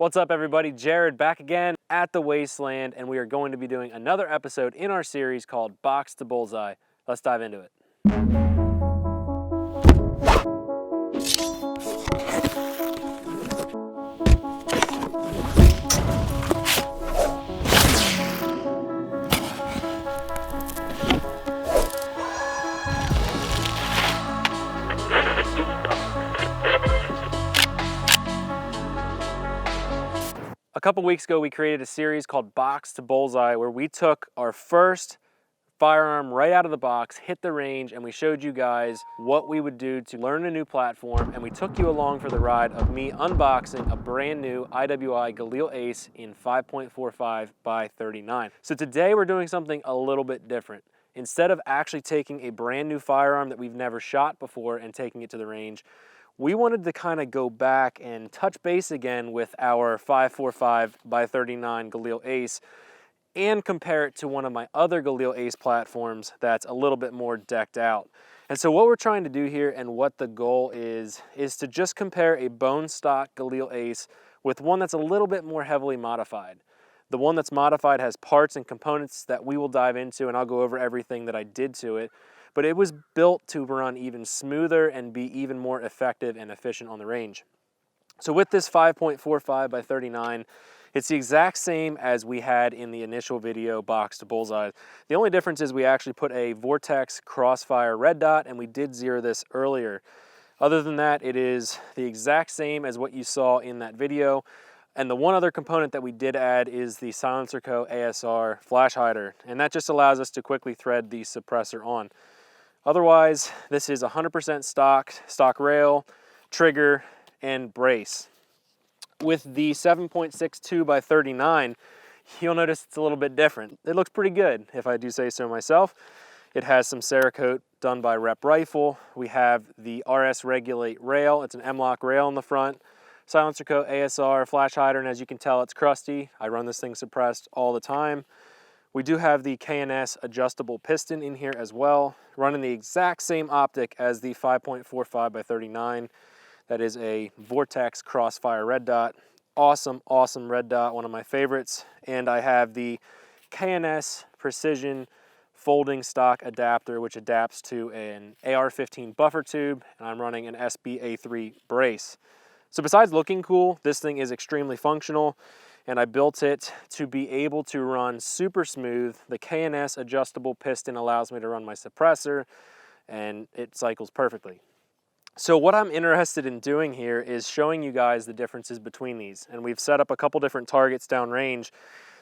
What's up everybody, Jared back again at the Wasteland, and we are going to be doing another episode in our series called Box to Bullseye. Let's dive into it. A couple weeks ago, we created a series called Box to Bullseye where we took our first firearm right out of the box, hit the range, and we showed you guys what we would do to learn a new platform, and we took you along for the ride of me unboxing a brand new IWI Galil Ace in 5.45x39. So today we're doing something a little bit different. Instead of actually taking a brand new firearm that we've never shot before and taking it to the range, we wanted to kind of go back and touch base again with our 5.45x39 Galil Ace and compare it to one of my other Galil Ace platforms that's a little bit more decked out. And so what we're trying to do here and what the goal is to just compare a bone stock Galil Ace with one that's a little bit more heavily modified. The one that's modified has parts and components that we will dive into, and I'll go over everything that I did to it. But it was built to run even smoother and be even more effective and efficient on the range. So with this 5.45x39, it's the exact same as we had in the initial video, Box to Bullseye. The only difference is we actually put a Vortex Crossfire red dot, and we did zero this earlier. Other than that, it is the exact same as what you saw in that video. And the one other component that we did add is the Silencer Co. ASR flash hider, and that just allows us to quickly thread the suppressor on. Otherwise, this is 100% stock rail, trigger, and brace. With the 7.62x39, you'll notice it's a little bit different. It looks pretty good, if I do say so myself. It has some Cerakote done by Rep Rifle. We have the RS Regulate rail. It's an M-LOK rail in the front. Silencer Co. ASR flash hider, and as you can tell, it's crusty. I run this thing suppressed all the time. We do have the Cadence adjustable piston in here as well, running the exact same optic as the 5.45x39. That is a Vortex Crossfire red dot. Awesome, awesome red dot, one of my favorites. And I have the Cadence Precision folding stock adapter, which adapts to an AR-15 buffer tube, and I'm running an SBA3 brace. So besides looking cool, this thing is extremely functional, and I built it to be able to run super smooth. The Cadence adjustable piston allows me to run my suppressor, and it cycles perfectly. So what I'm interested in doing here is showing you guys the differences between these, and we've set up a couple different targets downrange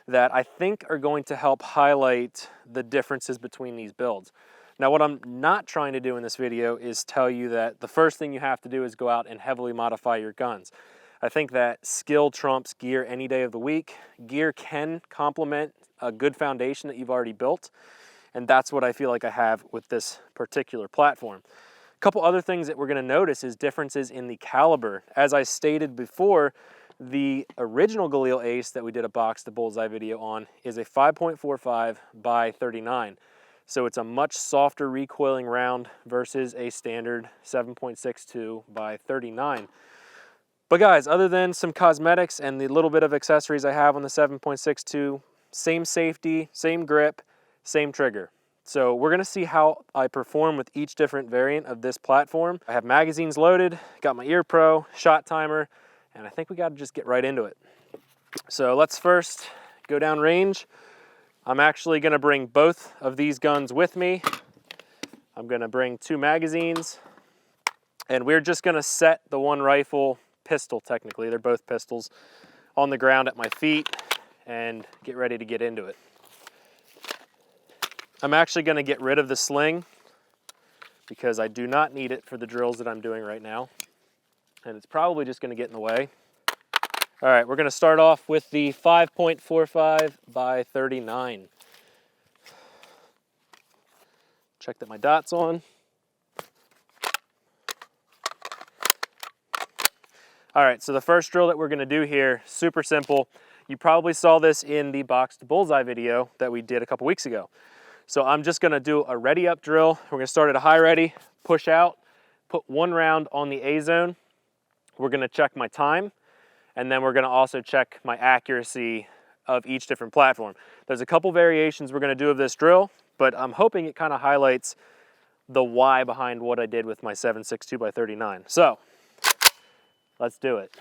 that I think are going to help highlight the differences between these builds. Now, what I'm not trying to do in this video is tell you that the first thing you have to do is go out and heavily modify your guns. I think that skill trumps gear any day of the week. Gear can complement a good foundation that you've already built, and that's what I feel like I have with this particular platform. A couple other things that we're going to notice is differences in the caliber. As I stated before, the original Galil Ace that we did a Box to Bullseye video on is a 5.45x39. So it's a much softer recoiling round versus a standard 7.62x39. But guys, other than some cosmetics and the little bit of accessories I have on the 7.62, same safety, same grip, same trigger. So we're gonna see how I perform with each different variant of this platform. I have magazines loaded, got my ear pro, shot timer, and I think we gotta just get right into it. So let's first go down range. I'm actually gonna bring both of these guns with me. I'm gonna bring 2 magazines, and we're just gonna set the one rifle pistol, technically, they're both pistols, on the ground at my feet and get ready to get into it. I'm actually gonna get rid of the sling because I do not need it for the drills that I'm doing right now, and it's probably just gonna get in the way. All right, we're gonna start off with the 5.45x39. Check that my dot's on. All right, so the first drill that we're gonna do here, super simple. You probably saw this in the Box to Bullseye video that we did a couple weeks ago. So I'm just gonna do a ready up drill. We're gonna start at a high ready, push out, put 1 round on the A zone. We're gonna check my time, And then we're gonna also check my accuracy of each different platform. There's a couple variations we're gonna do of this drill, but I'm hoping it kind of highlights the why behind what I did with my 7.62x39. So, let's do it.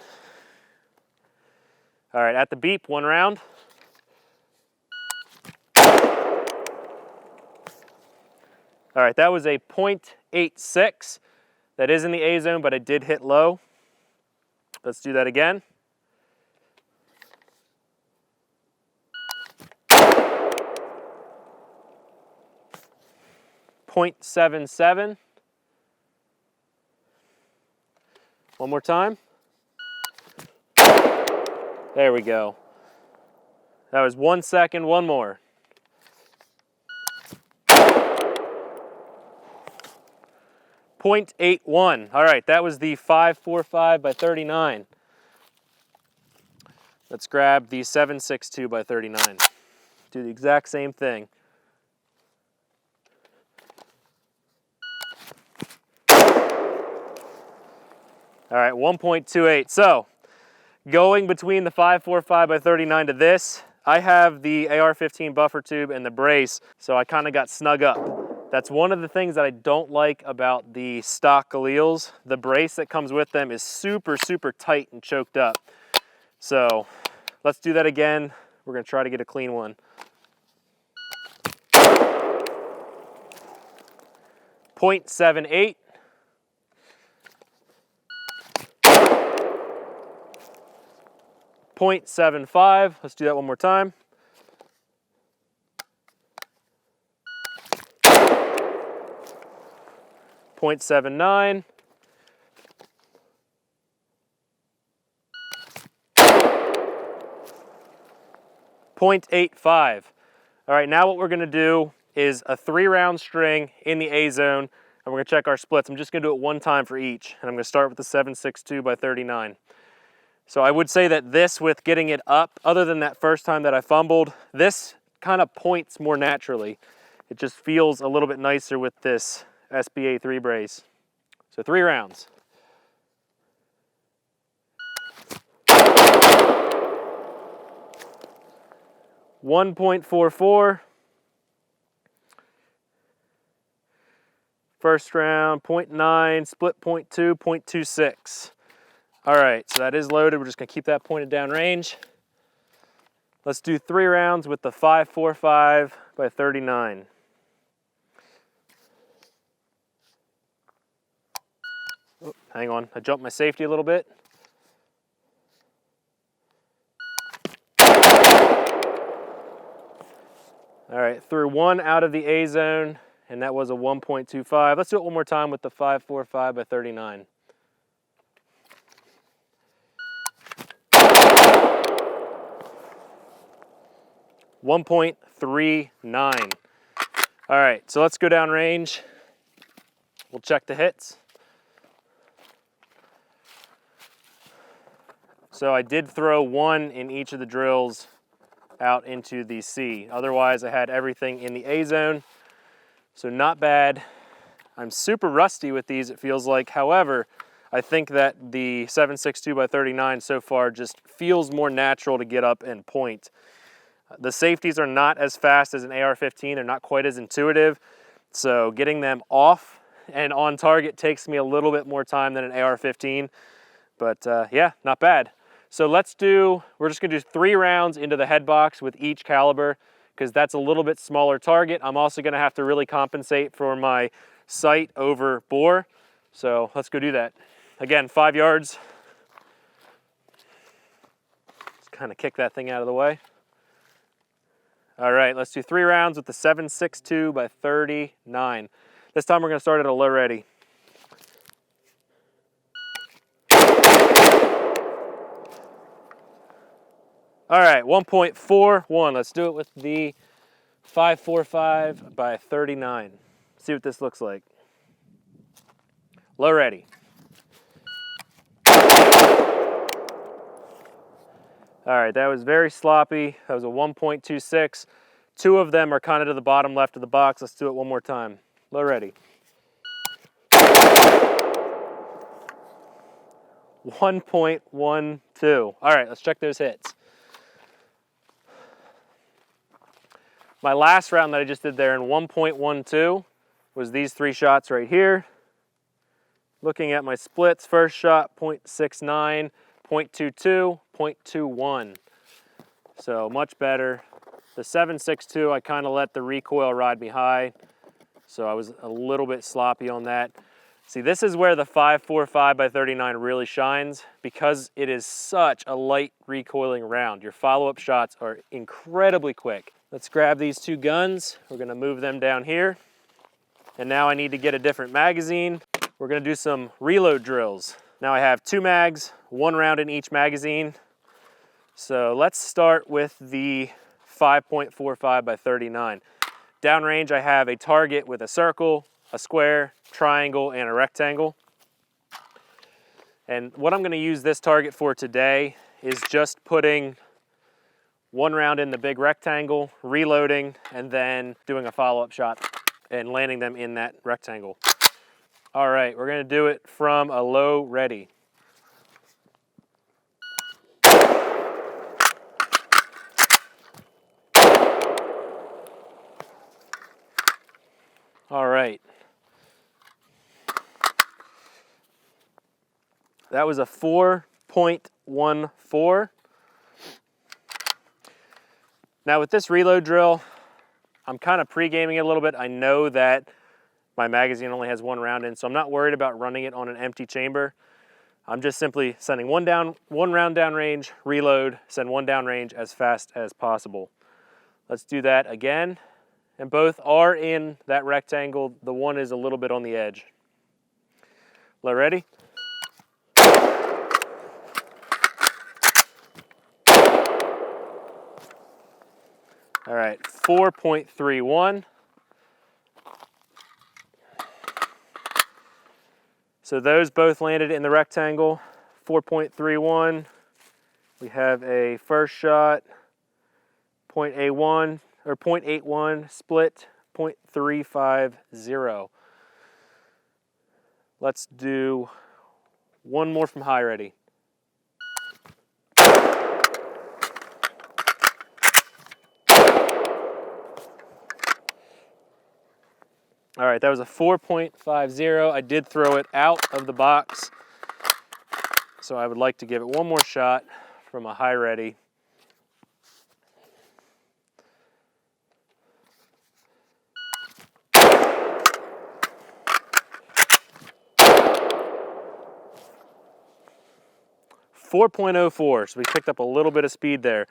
All right, at the beep, 1 round. All right, that was a 0.86. That is in the A zone, but it did hit low. Let's do that again. .77. One more time. There we go. That was 1 second, one more. .81. All right, that was the 5.45x39. Let's grab the 7.62x39. Do the exact same thing. All right, 1.28. So, going between the 5.45x39 to this, I have the AR-15 buffer tube and the brace, so I kind of got snug up. That's one of the things that I don't like about the stock Galils. The brace that comes with them is super, super tight and choked up. So, let's do that again. We're gonna try to get a clean one. .78. .75. Let's do that one more time. .79. .85. All right, now what we're gonna do is a 3-round string in the A zone, and we're gonna check our splits. I'm just gonna do it one time for each, and I'm gonna start with the 7.62x39. So I would say that this, with getting it up, other than that first time that I fumbled, this kind of points more naturally. It just feels a little bit nicer with this SBA 3 brace. So 3 rounds. .44. First round, 0.9, split 0.2, 0.26. All right, so that is loaded. We're just gonna keep that pointed down range. Let's do 3 rounds with the 5.45x39. Oh, hang on, I jumped my safety a little bit. All right, threw 1 out of the A zone, and that was a 1.25. Let's do it one more time with the 5.45x39. .39. All right, so let's go down range. We'll check the hits. So I did throw 1 in each of the drills out into the C. Otherwise, I had everything in the A zone. So not bad. I'm super rusty with these, it feels like. However, I think that the 7.62x39 so far just feels more natural to get up and point. The safeties are not as fast as an AR-15. They're not quite as intuitive. So getting them off and on target takes me a little bit more time than an AR-15. But yeah, not bad. So we're just gonna do 3 rounds into the head box with each caliber, because that's a little bit smaller target. I'm also gonna have to really compensate for my sight over bore. So let's go do that. Again, 5 yards. Let's kind of kick that thing out of the way. All right, let's do 3 rounds with the 7.62x39. This time we're gonna start at a low ready. All right, 1.41. Let's do it with the 5.45x39. See what this looks like. Low ready. All right, that was very sloppy. That was a 1.26. 2 of them are kind of to the bottom left of the box. Let's do it one more time. Low ready. 1.12. All right, let's check those hits. My last round that I just did there in 1.12 was these 3 shots right here. Looking at my splits, first shot 0.69, 0.22, 0.21. So much better. The 7.62, I kind of let the recoil ride me high, so I was a little bit sloppy on that. See, this is where the 5.45x39 really shines because it is such a light recoiling round. Your follow-up shots are incredibly quick. Let's grab these 2 guns. We're gonna move them down here. And now I need to get a different magazine. We're gonna do some reload drills. Now I have 2 mags, 1 round in each magazine. So let's start with the 5.45x39. Downrange, I have a target with a circle, a square, triangle, and a rectangle. And what I'm gonna use this target for today is just putting 1 round in the big rectangle, reloading, and then doing a follow-up shot and landing them in that rectangle. All right, we're gonna do it from a low ready. All right. That was a 4.14. Now with this reload drill, I'm kind of pre-gaming it a little bit. I know that my magazine only has 1 round in, so I'm not worried about running it on an empty chamber. I'm just simply sending 1 round downrange, reload, send 1 downrange as fast as possible. Let's do that again. And both are in that rectangle. The one is a little bit on the edge. Low ready? All right, 4.31. So those both landed in the rectangle. 4.31. We have a first shot, 0.81 or 0.81 split, 0.350. Let's do 1 more from high ready. All right, that was a 4.50. I did throw it out of the box, so I would like to give it 1 more shot from a high ready. .04, so we picked up a little bit of speed there.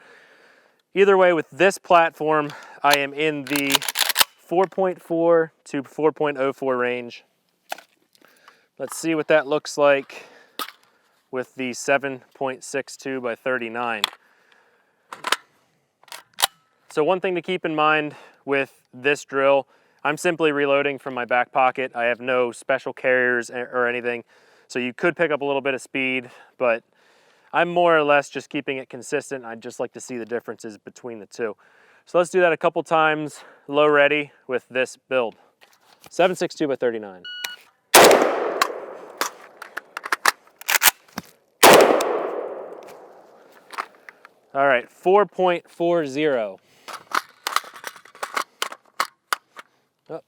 Either way, with this platform, I am in the 4.4 to 4.04 range. Let's see what that looks like with the 7.62x39. So one thing to keep in mind with this drill, I'm simply reloading from my back pocket. I have no special carriers or anything. So you could pick up a little bit of speed, but I'm more or less just keeping it consistent. I'd just like to see the differences between the two. So let's do that a couple times, low ready with this build. 7.62x39. All right, 4.40. Oh,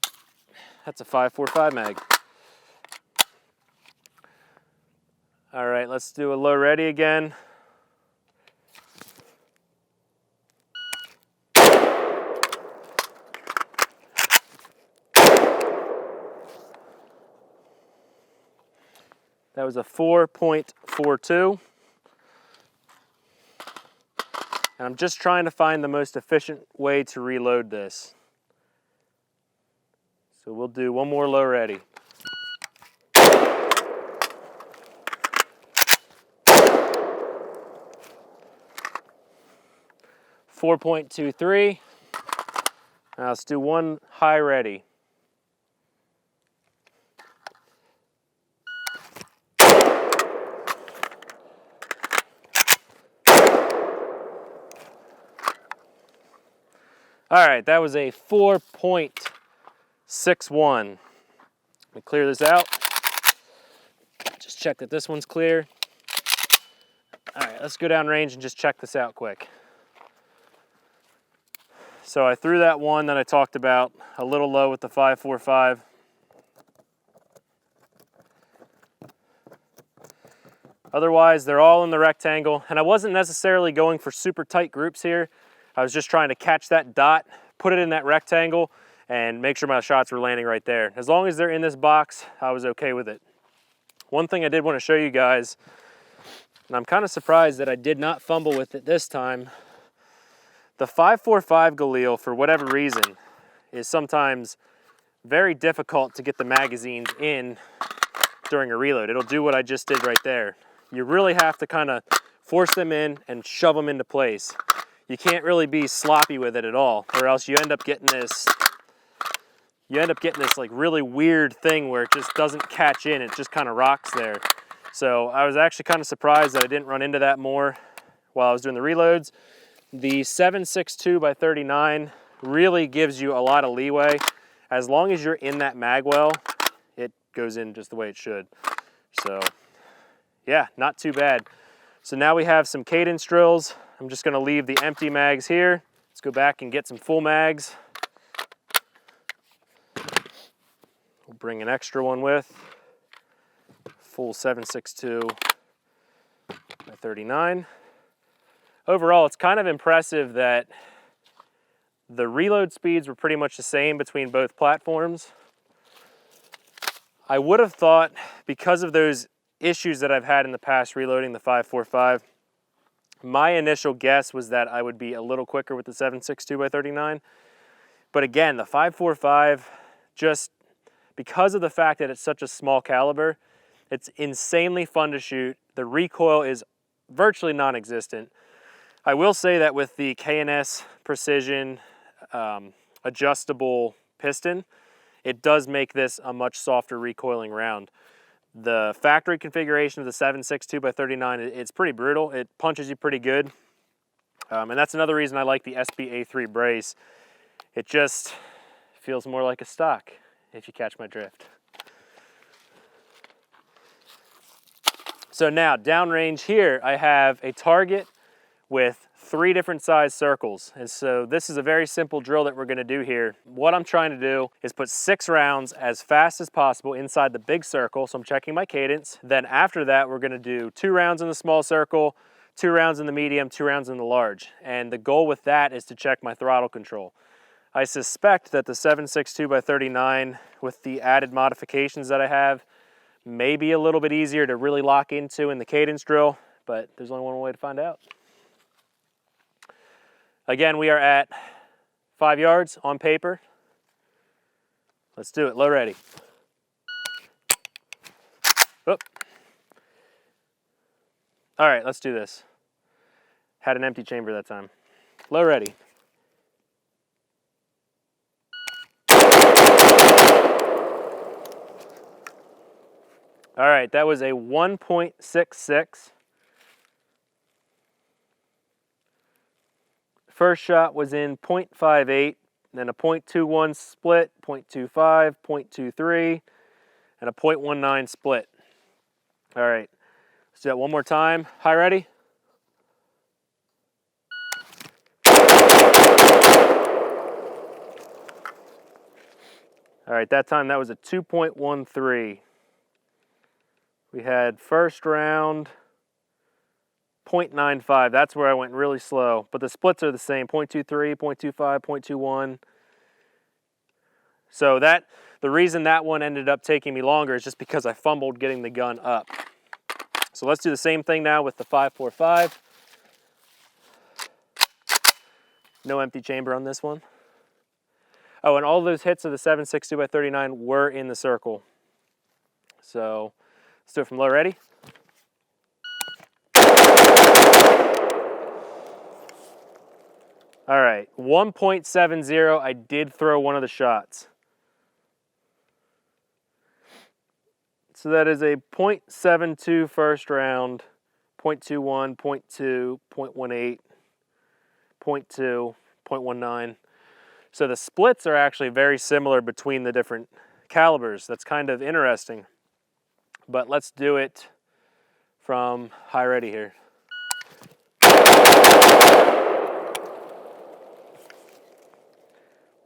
that's a 5.45 mag. All right, let's do a low ready again. That was a 4.42. And I'm just trying to find the most efficient way to reload this. So we'll do 1 more low ready. .23. Now let's do 1 high ready. All right, that was a 4.61. Let me clear this out. Just check that this one's clear. All right, let's go down range and just check this out quick. So I threw that one that I talked about a little low with the 5.45. Otherwise, they're all in the rectangle, and I wasn't necessarily going for super tight groups here. I was just trying to catch that dot, put it in that rectangle, and make sure my shots were landing right there. As long as they're in this box, I was okay with it. One thing I did want to show you guys, and I'm kind of surprised that I did not fumble with it this time. The 5.45 Galil, for whatever reason, is sometimes very difficult to get the magazines in during a reload. It'll do what I just did right there. You really have to kind of force them in and shove them into place. You can't really be sloppy with it at all, or else you end up getting this like really weird thing where it just doesn't catch in, it just kind of rocks there. So I was actually kind of surprised that I didn't run into that more while I was doing the reloads. The 7.62x39 really gives you a lot of leeway. As long as you're in that mag well, it goes in just the way it should. So yeah, not too bad. So now we have some Cadence drills. I'm just gonna leave the empty mags here. Let's go back and get some full mags. We'll bring an extra one with. Full 7.62x39. Overall, it's kind of impressive that the reload speeds were pretty much the same between both platforms. I would have thought, because of those issues that I've had in the past reloading the 5.45, my initial guess was that I would be a little quicker with the 7.62x39. But again, the 5.45, just because of the fact that it's such a small caliber, it's insanely fun to shoot. The recoil is virtually non-existent. I will say that with the K&S Precision adjustable piston, it does make this a much softer recoiling round. The factory configuration of the 7.62x39, it's pretty brutal. It punches you pretty good. And that's another reason I like the SBA3 brace. It just feels more like a stock, if you catch my drift. So now, downrange here, I have a target with 3 different size circles. And so this is a very simple drill that we're gonna do here. What I'm trying to do is put 6 rounds as fast as possible inside the big circle. So I'm checking my cadence. Then after that, we're gonna do 2 rounds in the small circle, 2 rounds in the medium, 2 rounds in the large. And the goal with that is to check my throttle control. I suspect that the 7.62x39, with the added modifications that I have, may be a little bit easier to really lock into in the cadence drill, but there's only one way to find out. Again, we are at 5 yards on paper. Let's do it, low ready. Oop. All right, let's do this. Had an empty chamber that time. Low ready. All right, that was a 1.66. First shot was in 0.58, then a 0.21 split, 0.25, 0.23, and a 0.19 split. All right, let's do that one more time. High ready? All right, that time that was a 2.13. We had first round 0.95, that's where I went really slow, but the splits are the same, 0.23, 0.25, 0.21. So the reason that one ended up taking me longer is just because I fumbled getting the gun up. So let's do the same thing now with the 5.45. No empty chamber on this one. Oh, and all those hits of the 7.62x39 were in the circle. So let's do it from low ready. All right, 1.70, I did throw one of the shots. So that is a 0.72 first round, 0.21, 0.2, 0.18, 0.2, 0.19. So the splits are actually very similar between the different calibers. That's kind of interesting. But let's do it from high ready here.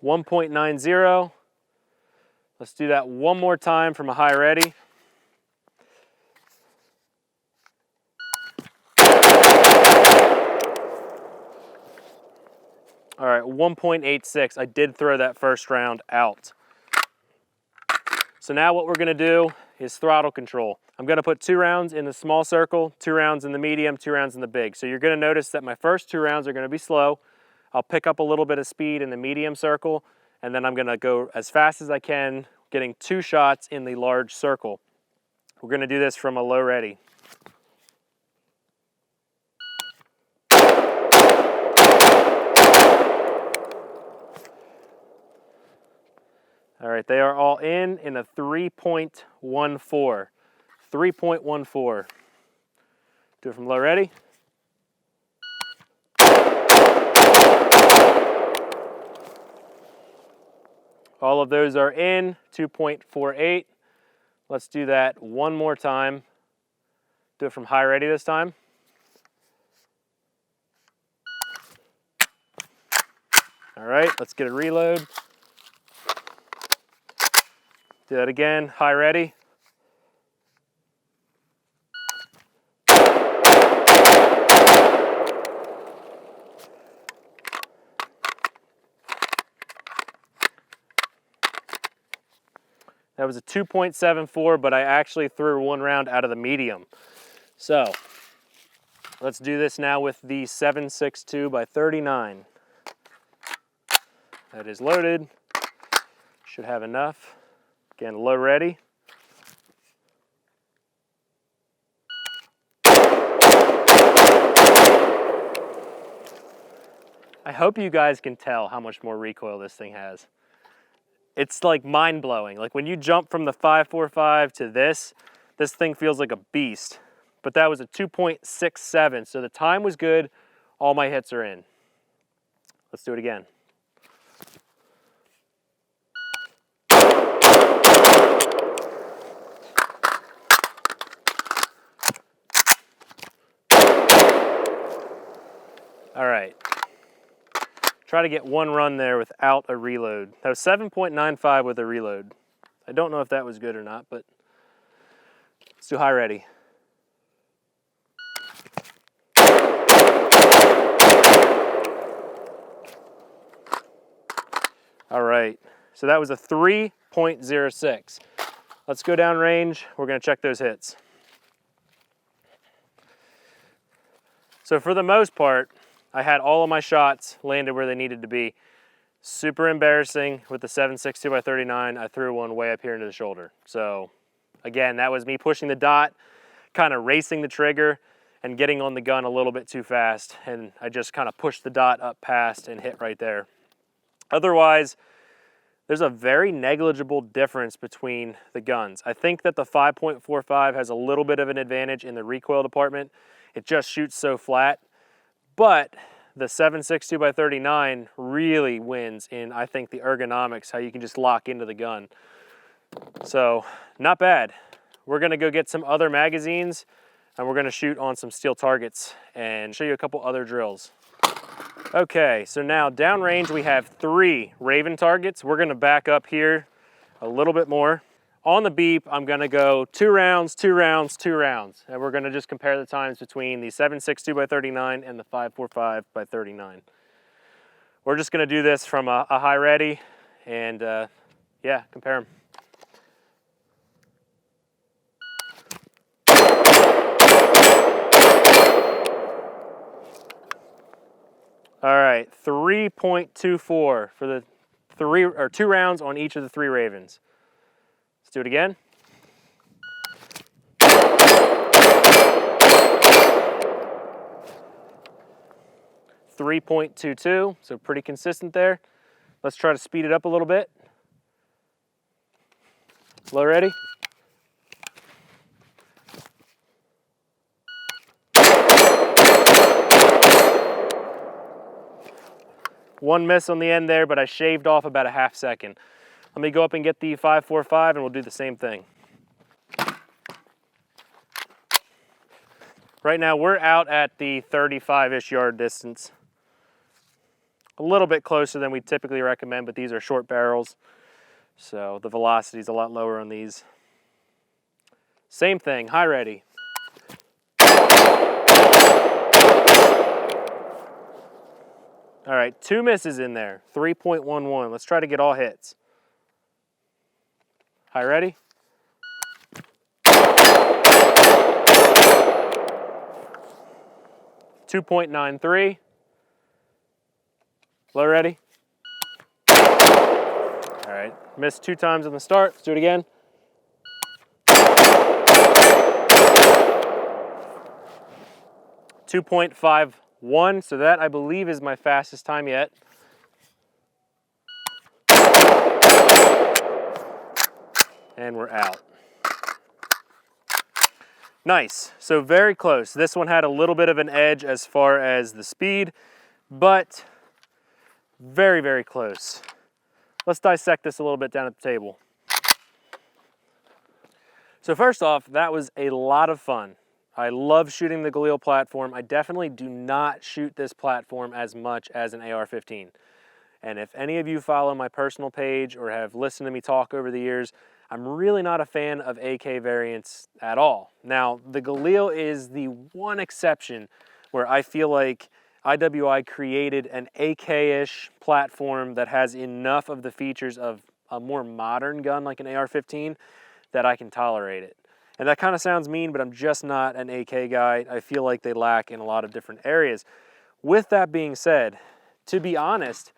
1.90. Let's do that one more time from a high ready. All right, 1.86. I did throw that first round out. So now what we're gonna do is throttle control. I'm gonna put 2 rounds in the small circle, 2 rounds in the medium, 2 rounds in the big. So you're gonna notice that my first 2 rounds are gonna be slow. I'll pick up a little bit of speed in the medium circle, and then I'm gonna go as fast as I can, getting 2 shots in the large circle. We're gonna do this from a low ready. All right, they are all in a 3.14. 3.14. Do it from low ready. All of those are in, 2.48. Let's do that one more time. Do it from high ready this time. All right, let's get a reload. Do that again, high ready. That was a 2.74, but I actually threw 1 round out of the medium. So let's do this now with the 7.62x39. That is loaded. Should have enough. Again, low ready. I hope you guys can tell how much more recoil this thing has. It's like mind-blowing. Like when you jump from the 5.45 to this thing feels like a beast. But that was a 2.67, so the time was good. All my hits are in. Let's do it again. All right. Try to get 1 run there without a reload. That was 7.95 with a reload. I don't know if that was good or not, but let's do high ready. All right, so that was a 3.06. Let's go down range. We're gonna check those hits. So for the most part, I had all of my shots landed where they needed to be. Super embarrassing with the 7.62x39. I threw one way up here into the shoulder. So again, that was me pushing the dot, kind of racing the trigger and getting on the gun a little bit too fast. And I just kind of pushed the dot up past and hit right there. Otherwise, there's a very negligible difference between the guns. I think that the 5.45 has a little bit of an advantage in the recoil department. It just shoots so flat. But the 7.62x39 really wins in, I think, the ergonomics, how you can just lock into the gun. So, not bad. We're gonna go get some other magazines and we're gonna shoot on some steel targets and show you a couple other drills. Okay, so now downrange we have 3 Raven targets. We're gonna back up here a little bit more. On the beep, I'm gonna go 2 rounds, 2 rounds, 2 rounds. And we're gonna just compare the times between the 7.62x39 and the 5.45x39. We're just gonna do this from a high ready and yeah, compare them. All right, 3.24 for the 2 rounds on each of the 3 Ravens. Let's do it again. .22, so pretty consistent there. Let's try to speed it up a little bit. Low ready. One miss on the end there, but I shaved off about a half second. Let me go up and get the 5.45 and we'll do the same thing. Right now we're out at the 35-ish yard distance. a little bit closer than we typically recommend, but these are short barrels, so the velocity is a lot lower on these. Same thing, high ready. All right, 2 misses in there, 3.11. Let's try to get all hits. High ready. 2.93. Low ready. All right, missed 2 times on the start. Let's do it again. .51, so that I believe is my fastest time yet. And we're out. Nice, so very close. This one had a little bit of an edge as far as the speed, but very, very close. Let's dissect this a little bit down at the table. So first off, that was a lot of fun. I love shooting the Galil platform. I definitely do not shoot this platform as much as an AR-15. And if any of you follow my personal page or have listened to me talk over the years, I'm really not a fan of AK variants at all. Now, the Galil is the one exception where I feel like IWI created an AK-ish platform that has enough of the features of a more modern gun like an AR-15 that I can tolerate it. And that kind of sounds mean, but I'm just not an AK guy. I feel like they lack in a lot of different areas. With that being said, to be honest,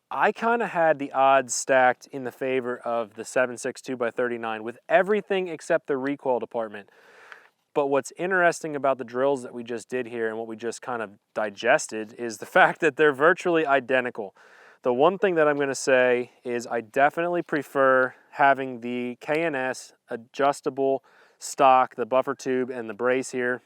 I kind of had the odds stacked in the favor of the 7.62x39 with everything except the recoil department. But what's interesting about the drills that we just did here and what we just kind of digested is the fact that they're virtually identical. The one thing that I'm going to say is I definitely prefer having the K&S adjustable stock, the buffer tube and the brace here.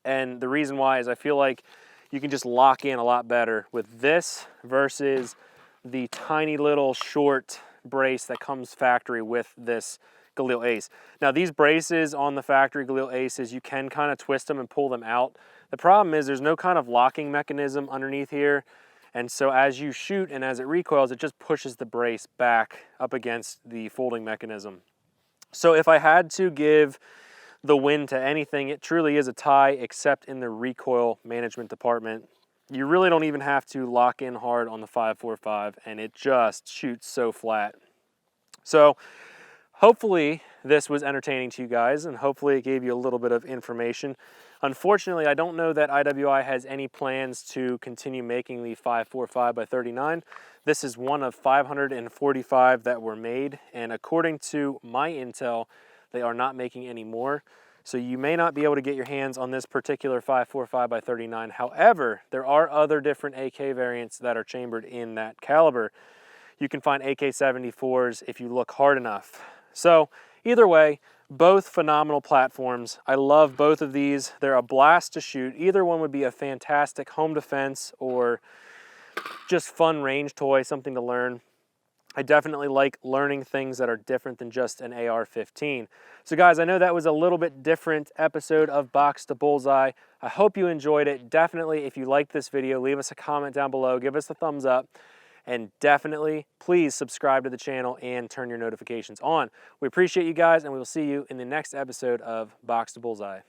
And the reason why is I feel like you can just lock in a lot better with this versus the tiny little short brace that comes factory with this Galil Ace. Now these braces on the factory Galil Aces, you can kind of twist them and pull them out. The problem is there's no kind of locking mechanism underneath here. And so as you shoot and as it recoils, it just pushes the brace back up against the folding mechanism. So if I had to give the win to anything, it truly is a tie, except in the recoil management department. You really don't even have to lock in hard on the 5.45, and it just shoots so flat. So hopefully this was entertaining to you guys, and hopefully it gave you a little bit of information. Unfortunately, I don't know that IWI has any plans to continue making the 5.45x39. This is one of 545 that were made, and according to my intel, they are not making any more. So you may not be able to get your hands on this particular 5.45x39. However, there are other different AK variants that are chambered in that caliber. You can find AK-74s if you look hard enough. So either way, both phenomenal platforms. I love both of these. They're a blast to shoot. Either one would be a fantastic home defense or just fun range toy, something to learn. I definitely like learning things that are different than just an AR-15. So guys, I know that was a little bit different episode of Box to Bullseye. I hope you enjoyed it. Definitely, if you liked this video, leave us a comment down below, give us a thumbs up, and definitely, please subscribe to the channel and turn your notifications on. We appreciate you guys, and we will see you in the next episode of Box to Bullseye.